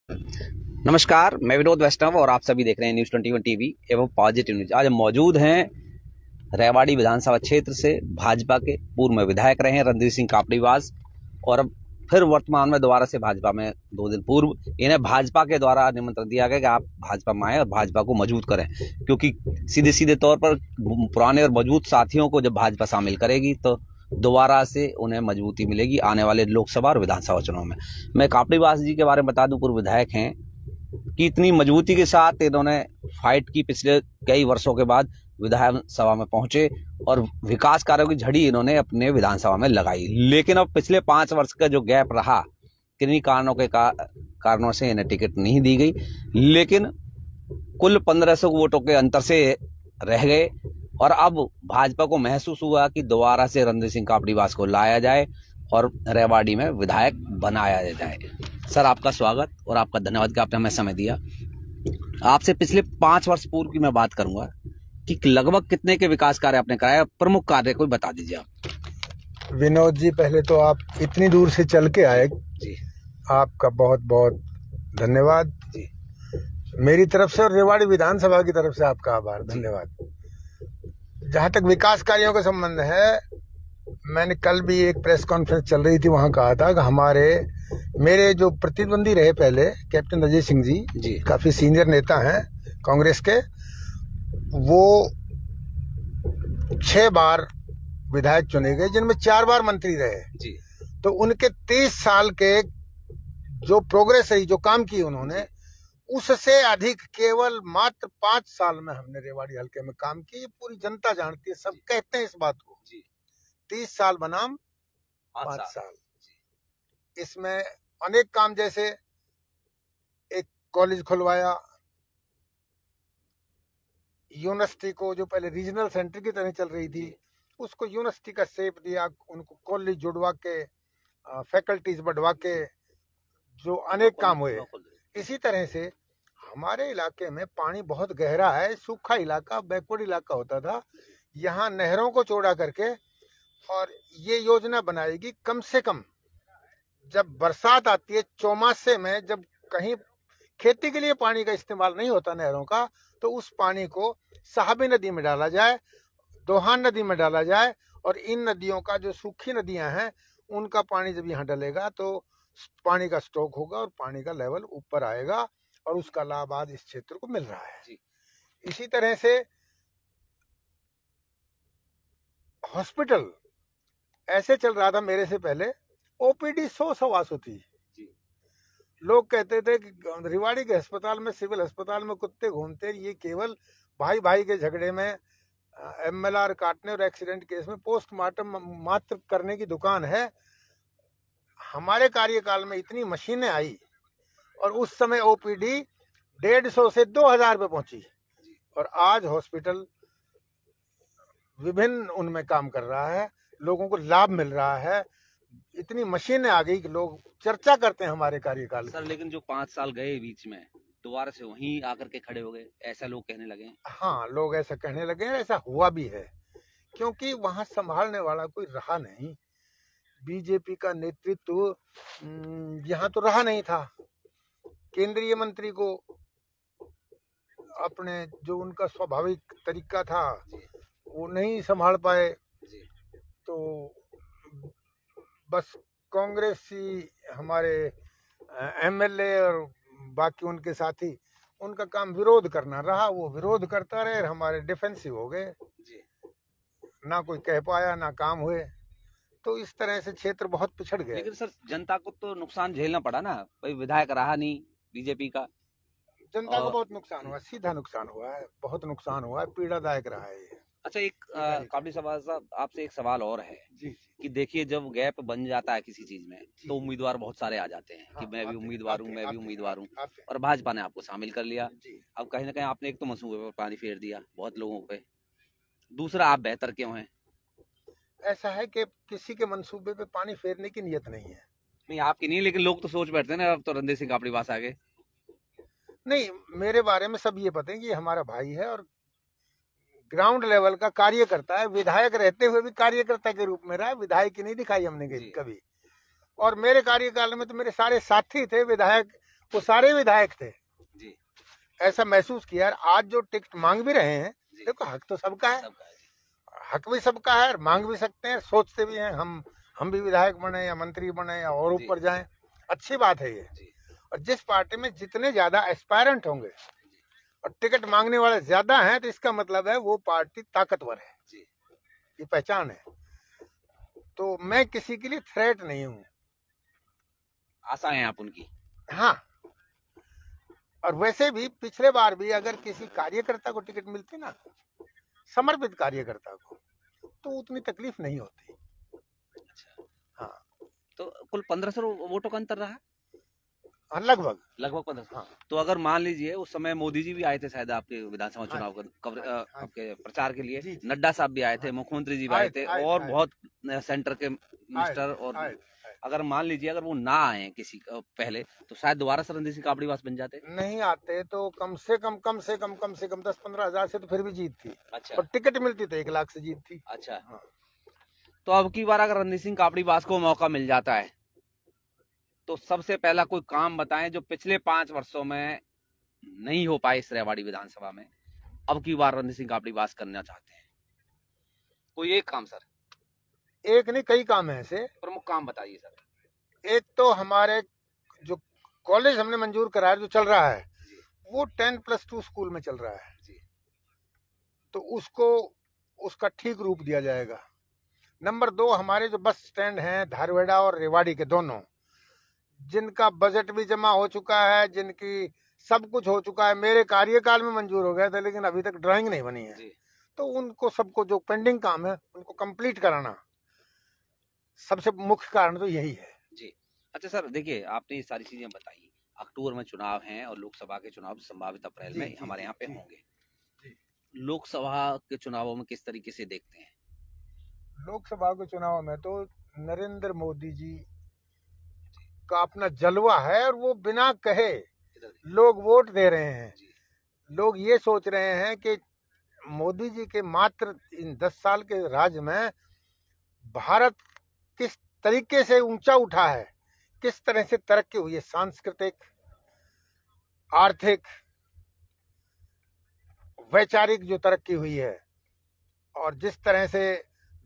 नमस्कार, मैं विनोद वैष्णव और आप सभी देख रहे हैं न्यूज 21 टीवी एवं पॉजिटिव न्यूज। आज हम मौजूद हैं रेवाड़ी विधानसभा क्षेत्र से भाजपा के पूर्व में विधायक रहे हैं रणधीर सिंह कापड़ीवास और अब फिर वर्तमान में दोबारा से भाजपा में 2 दिन पूर्व इन्हें भाजपा के द्वारा निमंत्रण दिया गया कि आप भाजपा में आए और भाजपा को मजबूत करें, क्योंकि सीधे सीधे तौर पर पुराने और मजबूत साथियों को जब भाजपा शामिल करेगी तो दोबारा से उन्हें मजबूती मिलेगी आने वाले लोकसभा और विधानसभा चुनाव में। मैं कापड़ीवास जी के बारे में बता दूं, पूर्व विधायक हैं कि इतनी मजबूती के साथ इन्होंने फाइट की, पिछले कई वर्षों के बाद विधानसभा में पहुंचे और विकास कार्यों की झड़ी इन्होंने अपने विधानसभा में लगाई। लेकिन अब पिछले 5 वर्ष का जो गैप रहा, किन्हीं कारणों के कारणों से इन्हें टिकट नहीं दी गई, लेकिन कुल 1500 वोटों के अंतर से रह गए और अब भाजपा को महसूस हुआ कि दोबारा से रणधीर सिंह कापड़ीवास को लाया जाए और रेवाड़ी में विधायक बनाया जाए। सर, आपका स्वागत और आपका धन्यवाद कि आपने हमें समय दिया। आपसे पिछले 5 वर्ष पूर्व की मैं बात करूंगा कि लगभग कितने के विकास कार्य आपने कराया, प्रमुख कार्य कोई बता दीजिए आप। विनोद जी, पहले तो आप इतनी दूर से चल के आए जी, आपका बहुत बहुत धन्यवाद जी। मेरी तरफ से और रेवाड़ी विधानसभा की तरफ से आपका आभार, धन्यवाद। जहां तक विकास कार्यों का संबंध है, मैंने कल भी एक प्रेस कॉन्फ्रेंस चल रही थी, वहां कहा था कि मेरे जो प्रतिद्वंदी रहे पहले, कैप्टन अजय सिंह जी काफी सीनियर नेता हैं कांग्रेस के, वो 6 बार विधायक चुने गए, जिनमें 4 बार मंत्री रहे जी। तो उनके 30 साल के जो प्रोग्रेस रही, जो काम किए उन्होंने, उससे अधिक केवल मात्र 5 साल में हमने रेवाड़ी हल्के में काम किए। पूरी जनता जानती है, सब कहते हैं इस बात को जी। 30 साल बनाम 5 साल। इसमें अनेक काम, जैसे एक कॉलेज खुलवाया, यूनिवर्सिटी को जो पहले रीजनल सेंटर की तरह चल रही थी उसको यूनिवर्सिटी का शेप दिया, उनको कॉलेज जुड़वा के, फैकल्टीज बढ़वा के, जो अनेक काम हुए। इसी तरह से हमारे इलाके में पानी बहुत गहरा है, सूखा इलाका, बैकवर्ड इलाका होता था, यहाँ नहरों को चौड़ा करके और ये योजना बनाएगी, कम से कम जब बरसात आती है चौमासे में, जब कहीं खेती के लिए पानी का इस्तेमाल नहीं होता नहरों का, तो उस पानी को साहबी नदी में डाला जाए, दोहान नदी में डाला जाए, और इन नदियों का, जो सूखी नदियां हैं, उनका पानी जब यहाँ डलेगा तो पानी का स्टॉक होगा और पानी का लेवल ऊपर आएगा, और उसका लाभ आज इस क्षेत्र को मिल रहा है जी। इसी तरह से हॉस्पिटल ऐसे चल रहा था मेरे से पहले, ओपीडी 100-125 थी। लोग कहते थे कि रेवाड़ी के अस्पताल में, सिविल अस्पताल में कुत्ते घूमते, ये केवल भाई भाई के झगड़े में, एमएलआर काटने और एक्सीडेंट केस में पोस्टमार्टम मात्र करने की दुकान है। हमारे कार्यकाल में इतनी मशीनें आई और उस समय ओपीडी 150 से 2000 पे पहुंची, और आज हॉस्पिटल विभिन्न उनमें काम कर रहा है, लोगों को लाभ मिल रहा है, इतनी मशीनें आ गई कि लोग चर्चा करते हैं हमारे कार्यकाल। सर, लेकिन जो 5 साल गए बीच में, दोबारा से वहीं आकर के खड़े हो गए, ऐसा लोग कहने लगे। हाँ, लोग ऐसा कहने लगे, ऐसा हुआ भी है, क्योंकि वहां संभालने वाला कोई रहा नहीं। बीजेपी का नेतृत्व यहाँ तो रहा नहीं था। केंद्रीय मंत्री को अपने जो उनका स्वाभाविक तरीका था वो नहीं संभाल पाए, तो बस कांग्रेसी हमारे एमएलए और बाकी उनके साथी, उनका काम विरोध करना रहा, वो विरोध करता रहे, हमारे डिफेंसिव हो गए, ना कोई कह पाया ना काम हुए, तो इस तरह से क्षेत्र बहुत पिछड़ गया। लेकिन सर, जनता को तो नुकसान झेलना पड़ा ना, कोई विधायक रहा नहीं बीजेपी का। जनता को बहुत नुकसान हुआ, सीधा नुकसान हुआ है, बहुत नुकसान हुआ है, पीड़ादायक रहा है ये। अच्छा, एक कापड़ीवास साहब, आपसे एक सवाल और है जी। कि देखिए, जब गैप बन जाता है किसी चीज में तो उम्मीदवार बहुत सारे आ जाते हैं कि मैं भी उम्मीदवार हूँ, मैं भी उम्मीदवार हूँ, और भाजपा ने आपको शामिल कर लिया। अब कहीं ना कहीं आपने एक तो मंसूबे पर पानी फेर दिया बहुत लोगों पे, दूसरा आप बेहतर क्यों हैं? ऐसा है कि किसी के मंसूबे पे पानी फेरने की नियत नहीं है। नहीं, आपकी नहीं, लेकिन लोग तो सोच बैठते हैं ना, अब तो रणधीर सिंह कापड़ीवास आ गए। नहीं, मेरे बारे में सब ये पता है कि हमारा भाई है और ग्राउंड लेवल का कार्य करता है, विधायक रहते हुए भी कार्यकर्ता के रूप में रहा है, विधायक की नहीं दिखाई हमने कभी। और मेरे कार्यकाल में तो मेरे सारे साथी थे विधायक, वो सारे विधायक थे जी। ऐसा महसूस किया। यार आज जो टिकट मांग भी रहे हैं, जी। देखो हक तो सबका है, सबका है जी। हक भी सबका है, मांग भी सकते हैं, सोचते भी हैं हम भी विधायक बने या मंत्री बने या और जी। ऊपर जाएं, अच्छी बात है ये। जी। और जिस पार्टी में जितने ज्यादा एस्पायरेंट होंगे और टिकट मांगने वाले ज्यादा हैं, तो इसका मतलब है वो पार्टी ताकतवर है जी। ये पहचान है। तो मैं किसी के लिए थ्रेट नहीं हूँ। आशा है आप उनकी। हाँ, और वैसे भी पिछले बार भी अगर किसी कार्यकर्ता को टिकट मिलती ना, समर्पित कार्यकर्ता को, तो उतनी तकलीफ नहीं होती। अच्छा। हाँ, तो कुल 1500 वोटों का अंतर रहा। हाँ लगभग। लगभग 1500। हाँ तो अगर मान लीजिए उस समय मोदी जी भी आए थे शायद आपके विधानसभा हाँ चुनाव हाँ आपके प्रचार के लिए, जी जी, नड्डा साहब भी आए थे, हाँ, मुख्यमंत्री जी भी आए आए थे आए और आए बहुत सेंटर के आए मिनिस्टर और आए। अगर मान लीजिए अगर वो ना आए किसी पहले, तो शायद दोबारा से रणधीर सिंह कापड़ीवास बन जाते। नहीं आते तो कम से कम 10-15 हजार से तो फिर भी जीत थी। अच्छा। और टिकट मिलती तो 1 लाख से जीत थी। अच्छा। हाँ। तो अब की बार अगर रणधीर सिंह कापड़ीवास को मौका मिल जाता है, तो सबसे पहला कोई काम बताएं जो पिछले 5 वर्षों में नहीं हो पाए इस रेवाड़ी विधानसभा में, अब की बार रणधीर सिंह कापड़ीवास करना चाहते हैं। कोई एक काम सर। एक नहीं, कई काम है ऐसे। प्रमुख काम बताइए सर। एक तो हमारे जो कॉलेज हमने मंजूर कराया जो चल रहा है, जी। वो 10+2 स्कूल में चल रहा है जी। तो उसको उसका ठीक रूप दिया जाएगा। नंबर 2, हमारे जो बस स्टैंड हैं धारवेड़ा और रेवाड़ी के दोनों, जिनका बजट भी जमा हो चुका है, जिनकी सब कुछ हो चुका है, मेरे कार्यकाल में मंजूर हो गया था, लेकिन अभी तक ड्राइंग नहीं बनी है। जी। तो उनको सबको जो पेंडिंग काम है उनको कंप्लीट कराना सबसे मुख्य कारण तो यही है। जी। अच्छा सर, देखिए आपने ये सारी चीजें बताई, अक्टूबर में चुनाव हैं और लोकसभा के चुनाव संभावित अप्रैल जी में जी हमारे जी यहाँ पे जी होंगे। जी। लोकसभा के चुनावों में किस तरीके से देखते हैं? लोकसभा के चुनाव में तो नरेंद्र मोदी जी का अपना जलवा है और वो बिना कहे लोग वोट दे रहे हैं। जी। लोग ये सोच रहे हैं कि मोदी जी के मात्र इन 10 साल के राज में भारत किस तरीके से ऊंचा उठा है, किस तरह से तरक्की हुई है, सांस्कृतिक, आर्थिक, वैचारिक जो तरक्की हुई है, और जिस तरह से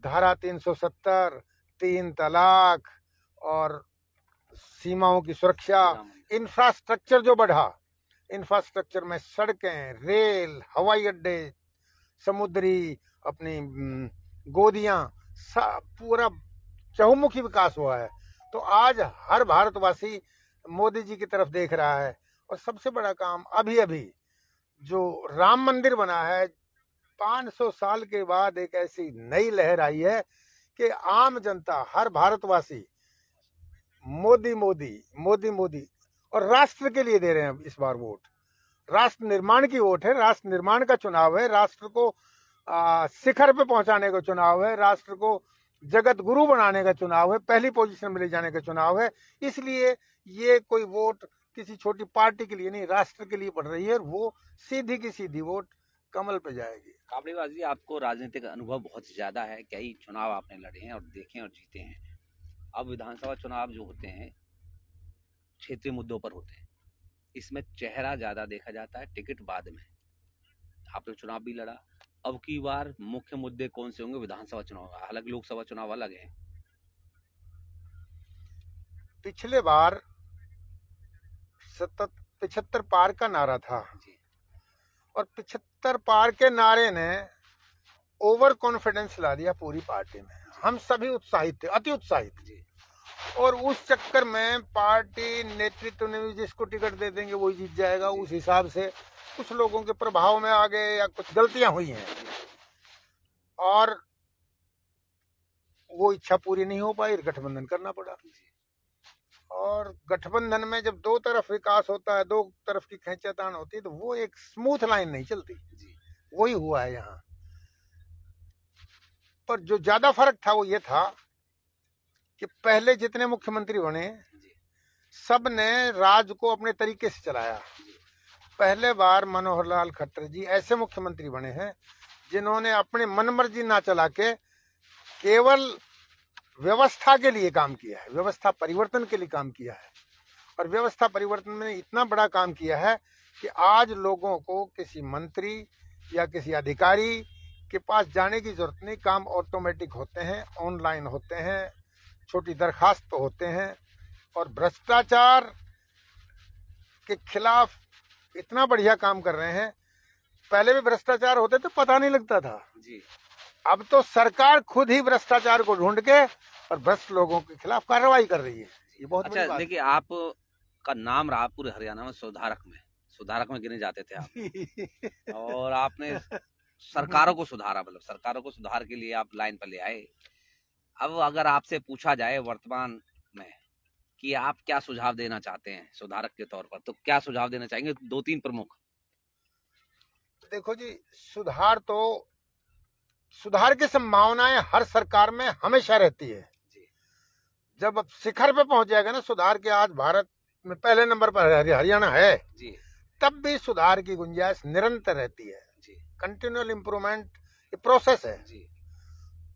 धारा 370, 3 तलाक और सीमाओं की सुरक्षा, इंफ्रास्ट्रक्चर जो बढ़ा, इंफ्रास्ट्रक्चर में सड़कें, रेल, हवाई अड्डे, समुद्री अपनी गोदियां, पूरा चहुमुखी विकास हुआ है। तो आज हर भारतवासी मोदी जी की तरफ देख रहा है। और सबसे बड़ा काम अभी अभी जो राम मंदिर बना है, 500 साल के बाद एक ऐसी नई लहर आई है कि आम जनता, हर भारतवासी मोदी मोदी मोदी मोदी और राष्ट्र के लिए दे रहे हैं इस बार वोट। राष्ट्र निर्माण की वोट है, राष्ट्र निर्माण का चुनाव है, राष्ट्र को शिखर पे पहुंचाने का चुनाव है, राष्ट्र को जगत गुरु बनाने का चुनाव है, पहली पोजीशन में ले जाने का चुनाव है। इसलिए ये कोई वोट किसी छोटी पार्टी के लिए नहीं, राष्ट्र के लिए पड़ रही है, और वो सीधी की सीधी वोट कमल पे जाएगी। कापड़ीवास जी, आपको राजनीतिक अनुभव बहुत ज्यादा है, कई चुनाव आपने लड़े हैं और देखे और जीते हैं। अब विधानसभा चुनाव जो होते हैं क्षेत्रीय मुद्दों पर होते हैं, इसमें चेहरा ज्यादा देखा जाता है, टिकट बाद में। आपने चुनाव भी लड़ा, अब की बार मुख्य मुद्दे कौन से होंगे विधानसभा चुनाव? हालांकि लोकसभा चुनाव अलग है। पिछले बार 75 पार का नारा था जी। और 75 पार के नारे ने ओवर कॉन्फिडेंस ला दिया पूरी पार्टी में। हम सभी उत्साहित थे, अति उत्साहित जी। और उस चक्कर में पार्टी नेतृत्व ने भी जिसको टिकट दे देंगे वही जीत जाएगा, उस हिसाब से कुछ लोगों के प्रभाव में आ गए या कुछ गलतियां हुई हैं और वो इच्छा पूरी नहीं हो पाई, गठबंधन करना पड़ा। और गठबंधन में जब दो तरफ विकास होता है, दो तरफ की खींचातान होती है, तो वो एक स्मूथ लाइन नहीं चलती। वही हुआ है यहाँ पर। जो ज्यादा फर्क था वो ये था कि पहले जितने मुख्यमंत्री बने सब ने राज्य को अपने तरीके से चलाया। पहले बार मनोहर लाल खट्टर जी ऐसे मुख्यमंत्री बने हैं जिन्होंने अपने मनमर्जी ना चला के केवल व्यवस्था के लिए काम किया है, व्यवस्था परिवर्तन के लिए काम किया है। और व्यवस्था परिवर्तन में इतना बड़ा काम किया है कि आज लोगों को किसी मंत्री या किसी अधिकारी के पास जाने की जरूरत नहीं, काम ऑटोमेटिक होते हैं, ऑनलाइन होते हैं, छोटी दरखास्त तो होते हैं। और भ्रष्टाचार के खिलाफ इतना बढ़िया काम कर रहे हैं। पहले भी भ्रष्टाचार होते थे, पता नहीं लगता था जी। अब तो सरकार खुद ही भ्रष्टाचार को ढूंढ के और भ्रष्ट लोगों के खिलाफ कार्रवाई कर रही है। ये बहुत बड़ी अच्छा, बात देखिए आप का नाम रहा पूरे हरियाणा में सुधारक में गिने जाते थे आप। और आपने सरकारों को सुधारा, मतलब सरकारों को सुधार के लिए आप लाइन पर ले आए। अब अगर आपसे पूछा जाए वर्तमान में कि आप क्या सुझाव देना चाहते हैं सुधारक के तौर पर, तो क्या सुझाव देना चाहेंगे? 2-3 प्रमुख। देखो जी, सुधार की संभावनाएं हर सरकार में हमेशा रहती है। जब अब शिखर पे पहुंच जाएगा ना सुधार के, आज भारत में पहले नंबर पर हरियाणा है जी, तब भी सुधार की गुंजाइश निरंतर रहती है जी। कंटिन्यूअल इम्प्रूवमेंट ये प्रोसेस है जी।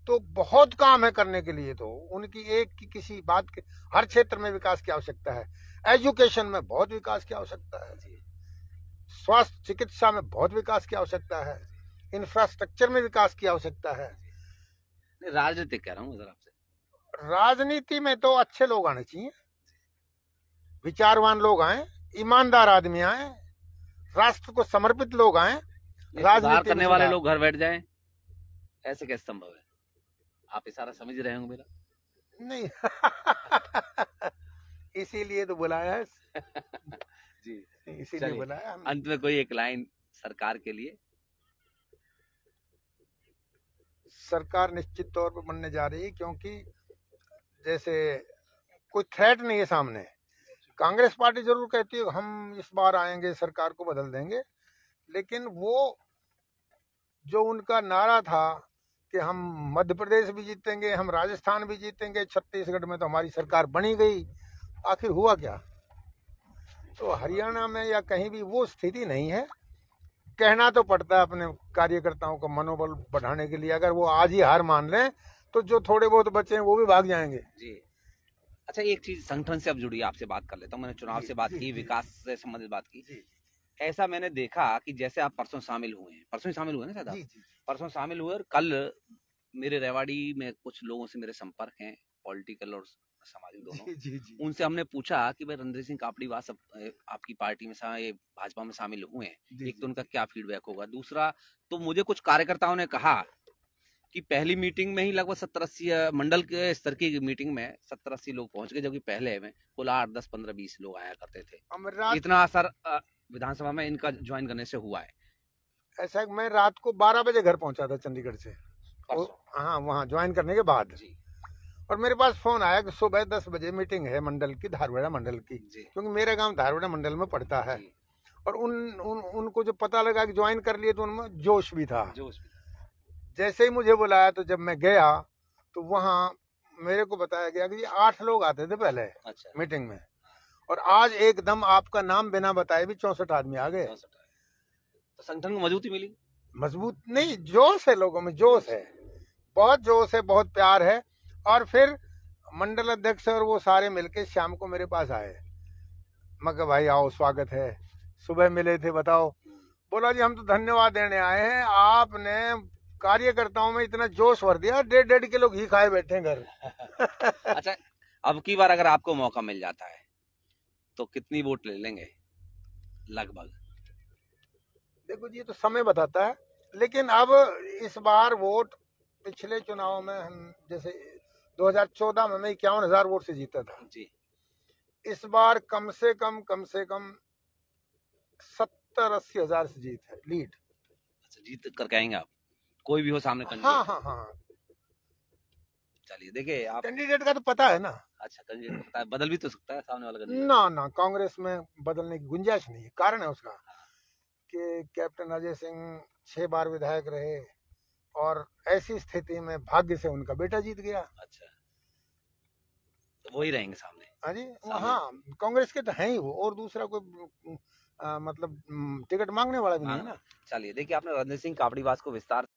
तो बहुत काम है करने के लिए। तो उनकी एक की किसी बात के, हर क्षेत्र में विकास की आवश्यकता है। एजुकेशन में बहुत विकास की आवश्यकता है जी। स्वास्थ्य चिकित्सा में बहुत विकास की आवश्यकता है। इंफ्रास्ट्रक्चर में विकास की आवश्यकता है। राजनीतिक कह रहा हूँ सर आपसे। राजनीति में तो अच्छे लोग आने चाहिए, विचारवान लोग आए, ईमानदार आदमी आए, राष्ट्र को समर्पित लोग आए। राजनीति करने वाले लोग घर बैठ जाएं, ऐसे कैसे संभव है? आप इशारा समझ रहे होंगे मेरा। नहीं इसीलिए तो बुलाया है जी, इसीलिए बुलाया। अंत में कोई एक लाइन सरकार के लिए। सरकार निश्चित तौर पर बनने जा रही है, क्योंकि जैसे कोई थ्रेट नहीं है सामने। कांग्रेस पार्टी जरूर कहती है हम इस बार आएंगे, सरकार को बदल देंगे, लेकिन वो जो उनका नारा था कि हम मध्य प्रदेश भी जीतेंगे, हम राजस्थान भी जीतेंगे, छत्तीसगढ़ में तो हमारी सरकार बनी गई, आखिर हुआ क्या? तो हरियाणा में या कहीं भी वो स्थिति नहीं है। कहना तो पड़ता है अपने कार्यकर्ताओं का मनोबल बढ़ाने के लिए। अगर वो आज ही हार मान लें तो जो थोड़े बहुत बच्चे हैं वो भी भाग जाएंगे जी। अच्छा, एक चीज संगठन से अब जुड़ी, आपसे बात कर लेता हूँ। मैंने चुनाव से बात की, विकास से संबंधित बात की। ऐसा मैंने देखा कि जैसे आप परसों शामिल हुए हैं, परसों ही शामिल हुए ना शायद आप? परसों शामिल हुए, और कल मेरे रेवाड़ी में कुछ लोगों से मेरे संपर्क हैं, पॉलिटिकल और सामाजिक दोनों। उनसे हमने पूछा कि भाई रणधीर सिंह कापड़ीवास आपकी पार्टी में भाजपा में शामिल हुए हैं, एक तो उनका क्या फीडबैक होगा, दूसरा तो मुझे कुछ कार्यकर्ताओं ने कहा कि पहली मीटिंग में ही लगभग 70-80 मंडल के स्तर की मीटिंग में 70-80 लोग पहुंच गए, जबकि पहले में कुल 8, 10, 15, 20 लोग आया करते थे। इतना असर विधानसभा में इनका ज्वाइन करने से हुआ है। ऐसा मैं रात को 12 बजे घर पहुंचा था चंडीगढ़ से, हाँ, वहाँ ज्वाइन करने के बाद जी। और मेरे पास फोन आया कि सुबह 10 बजे मीटिंग है मंडल की, धारवाड़ा मंडल की, क्योंकि मेरा गांव धारवाड़ा मंडल में पड़ता है। और उनको जो पता लगा कि ज्वाइन कर लिए तो उनमें जोश भी था। जैसे ही मुझे बुलाया तो जब मैं गया तो वहाँ मेरे को बताया गया कि 8 लोग आते थे पहले मीटिंग में, और आज एकदम आपका नाम बिना बताए भी 64 आदमी आ गए। तो संगठन को मजबूती मिली? मजबूत नहीं, जोश है लोगों में, जोश है, बहुत जोश है, बहुत प्यार है। और फिर मंडल अध्यक्ष और वो सारे मिलके शाम को मेरे पास आए। मैं कहा भाई आओ, स्वागत है, सुबह मिले थे, बताओ। बोला जी हम तो धन्यवाद देने आए हैं, आपने कार्यकर्ताओं में इतना जोश भर दिया, 1.5 किलो घी खाए बैठे घर। अच्छा, अब की बार अगर आपको मौका मिल जाता है तो कितनी वोट ले लेंगे लगभग? देखो जी ये तो समय बताता है, लेकिन अब इस बार वोट, पिछले चुनाव में हम जैसे 2014 में मैं 51,000 वोट से जीता था जी। इस बार कम से कम 70-80 हजार से जीत है, लीड। अच्छा, जीत करके आएंगे आप, कोई भी हो सामने कैंडिडेट? हाँ। चलिए, देखिए आप कैंडिडेट का तो पता है ना। अच्छा, कैंडिडेट पता है, बदल भी तो सकता है सामने वाला कैंडिडेट। ना, कांग्रेस में बदलने की गुंजाइश नहीं है। कारण है उसका कि कैप्टन अजय सिंह 6 बार विधायक रहे, और ऐसी स्थिति में भाग्य से उनका बेटा जीत गया। अच्छा, तो वही रहेंगे सामने? हाँ जी, हाँ, कांग्रेस के तो हैं ही वो, और दूसरा कोई मतलब टिकट मांगने वाला भी नहीं है ना। चलिए, देखिए आपने रणधीर सिंह कापड़ीवास को विस्तार